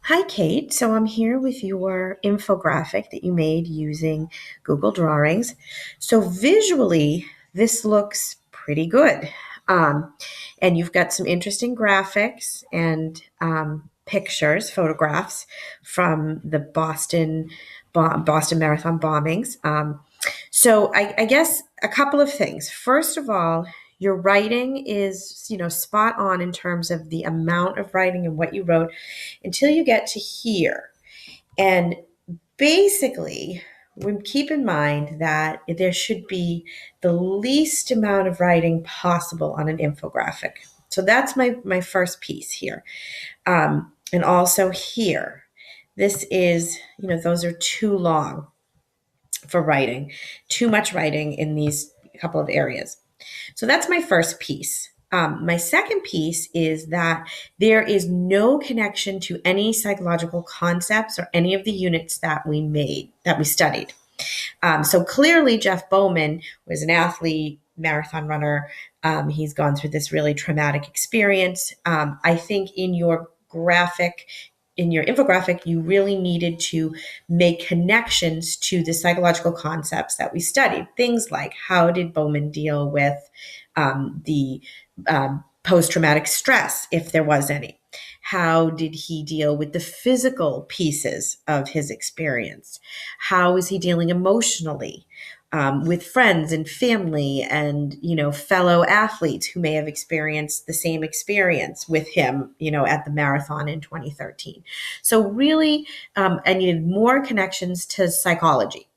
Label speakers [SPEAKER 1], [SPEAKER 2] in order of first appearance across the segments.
[SPEAKER 1] Hi, Kate. So I'm here with your infographic that you made using Google Drawings. So visually, this looks pretty good. Um, and you've got some interesting graphics and pictures, photographs from the Boston Marathon bombings. So I guess a couple of things. First of all, your writing is, spot on in terms of the amount of writing and what you wrote until you get to here. And basically, we keep in mind that there should be the least amount of writing possible on an infographic. So that's my first piece here. And also here, this is, those are too long for writing, too much writing in these couple of areas. So that's my first piece. My second piece is that there is no connection to any psychological concepts or any of the units that we studied. So clearly, Jeff Bowman was an athlete, marathon runner. He's gone through this really traumatic experience. I think in your infographic, you really needed to make connections to the psychological concepts that we studied. Things like how did Bowman deal with the post traumatic stress, if there was any? How did he deal with the physical pieces of his experience? How is he dealing emotionally with friends and family and, fellow athletes who may have experienced the same experience with him, at the marathon in 2013? So really, I needed more connections to psychology.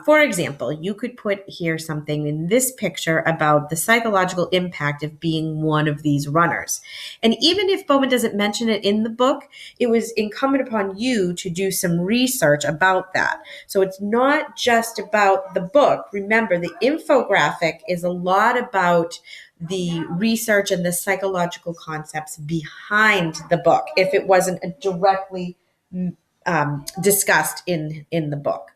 [SPEAKER 1] For example, you could put here something in this picture about the psychological impact of being one of these runners. And even if Bowman doesn't mention it in the book, it was incumbent upon you to do some research about that. So it's not just about the book. Remember, the infographic is a lot about the research and the psychological concepts behind the book, if it wasn't directly discussed in the book.